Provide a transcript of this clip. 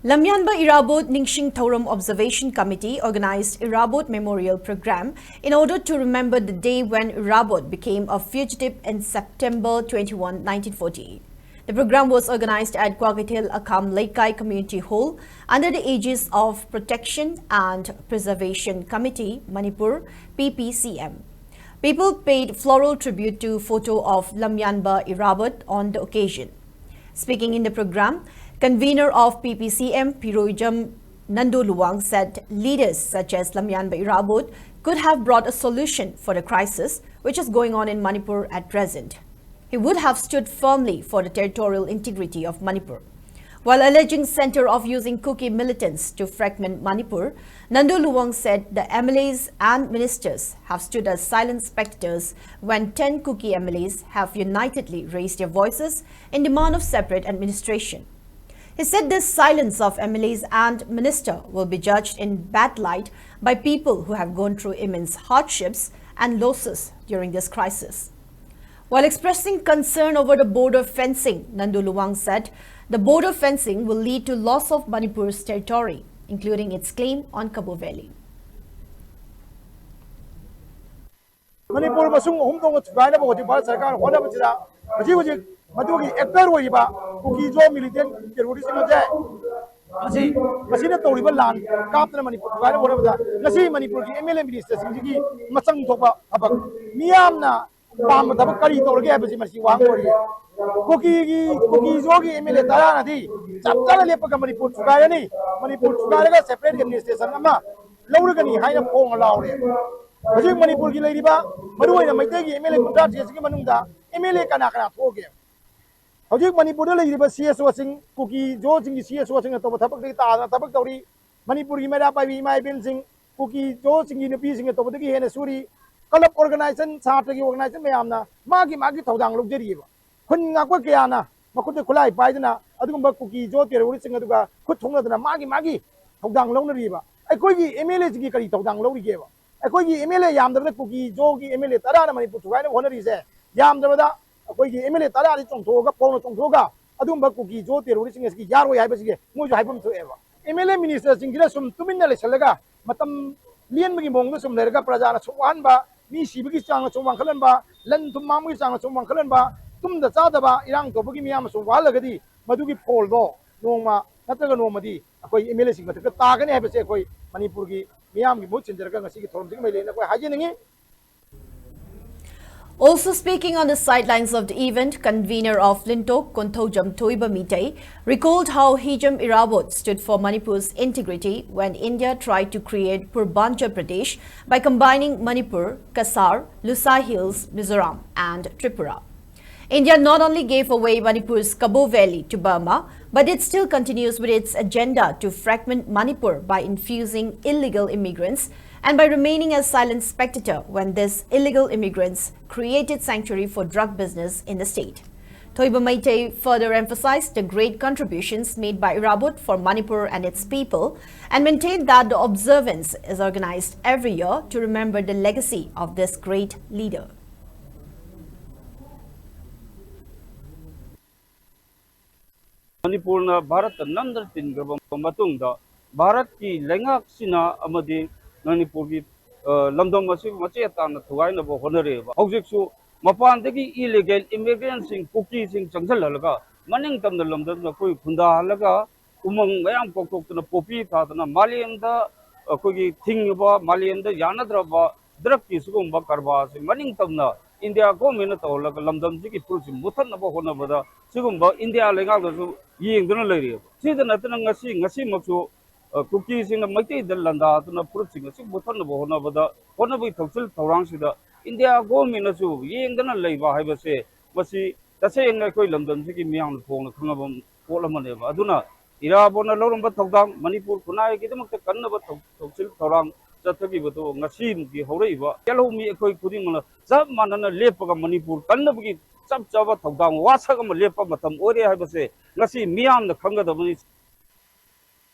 Lamyanba Irabot Ningxing Thorum Observation Committee organized Irabot Memorial Program in order to remember the day when Irabot became a fugitive in September 21, 1940. The program was organized at Kwagathil Akam Laikai Community Hall under the aegis of Protection and Preservation Committee, Manipur, PPCM. People paid floral tribute to photo of Lamyanba Irabot on the occasion. Speaking in the program, convener of PPCM, Pirojam Nandu Luwang, said leaders such as Lamyanba Irabot could have brought a solution for the crisis which is going on in Manipur at present. He would have stood firmly for the territorial integrity of Manipur. While alleging center of using Kuki militants to fragment Manipur, Nandu Luwang said the MLAs and ministers have stood as silent spectators when 10 Kuki MLAs have unitedly raised their voices in demand of separate administration. He said this silence of MLAs and minister will be judged in bad light by people who have gone through immense hardships and losses during this crisis. While expressing concern over the border fencing, Nandu Luwang said the border fencing will lead to loss of Manipur's territory, including its claim on Cabo Valley. Manipur masung humdong at gaya po Bharat Sarkar wala ba sila majig madugi actor wo iba kuki jo militant terrorist mo jay kasi na tori ba lan kap na Manipur gaya wala ba kasi Manipur ki MLA minister singgi masang thopa abag miyam na pam dabak kari tor ge ba si masi wang ori kuki jo ki MLA tara na di chapta le pa Manipur gaya ni Manipur gaya ga separate administration ama lawra gani haina pong lawre Majik Manipur ki lady ba, maruay na may tegi MLA kundat siya sige manungda, MLA kana thoge. Majik Manipur na lady ba siya suwasing kuki jo singi siya suwasing na toba tapak dita na tapak tauri Manipur ki mera pa bi mai bin sing kuki jo singi na pi sing toba digi hena suri kalap organization sahatra ki organization may amna magi thodang log jeri ba. Kun nga ko kaya na makute kulay pa na adung ba kuki jo terrorist sing aduga khut thongna na magi thodang log na ri ba. Ay koi ki MLA singi kari thodang log ri ge ba. Akoigi MLA yamdabda kuki jogi MLA tara na Manipur tugaina honari se yamdabda akoigi MLA tara ri chongthoga pawna chongthoga adumba kuki jo terrorist ngi yaro yai basige moju haibam thoeba MLA minister singira sum tuminna le salaga matam lien bagi mongda sum lerga prajana chwan ba mi sibigi chang chongwang khalan ba lan tumam gi chang chongwang khalan ba tumda chada ba irang to bagi miyam sum walagadi madugi poldo nongma nataga nomadi akoi MLA sing matka tagani haibase akoi Manipur gi Also speaking on the sidelines of the event, convener of Lintok, Konthojam Toiba Mitei, recalled how Hijam Irabot stood for Manipur's integrity when India tried to create Purbanchal Pradesh by combining Manipur, Kasar, Lusai Hills, Mizoram and Tripura. India not only gave away Manipur's Cabo Valley to Burma, but it still continues with its agenda to fragment Manipur by infusing illegal immigrants and by remaining a silent spectator when these illegal immigrants created sanctuary for drug business in the state. Toiba Meitei further emphasized the great contributions made by Irabot for Manipur and its people and maintained that the observance is organized every year to remember the legacy of this great leader. Manipur na Bharat nandar tingrabam matungda Bharat ki lengak sina amadi Manipur ki lamdom masi machi atana thuai na bo honore ba object su mapan degi illegal immigrants sing kuki sing changsal halaga maning tam na lamdam na koi phunda halaga umang mayam kokok na popi tha na maliam da koi ki thing ba maliam da yanadra ba drak ki sugum ba karba se maning tam na India government to halaga lamdam ji ki pulsi muthan na bo hona ba sugum ba India lengak da su yeng dana lari sida natana ngasi maksu kuki sing na maitei dal landa tuna purut sing si bothan bo hona bada hona bi thoksil thorang sida India government na su yeng dana leiba haiba se masi tase ngai koi lamdam si ki miyang phong khangabam polamane ba aduna Irabot na lorum ba thokdang Manipur kunai ki damak kanna ba thoksil thorang chathagi ba to ngasi ki horei ba yalo mi koi kuding mana sab manana lepaga Manipur kanna bi sab chaba thokdang wasa ga lepa matam ore haiba se ngasi miyam na khangada bani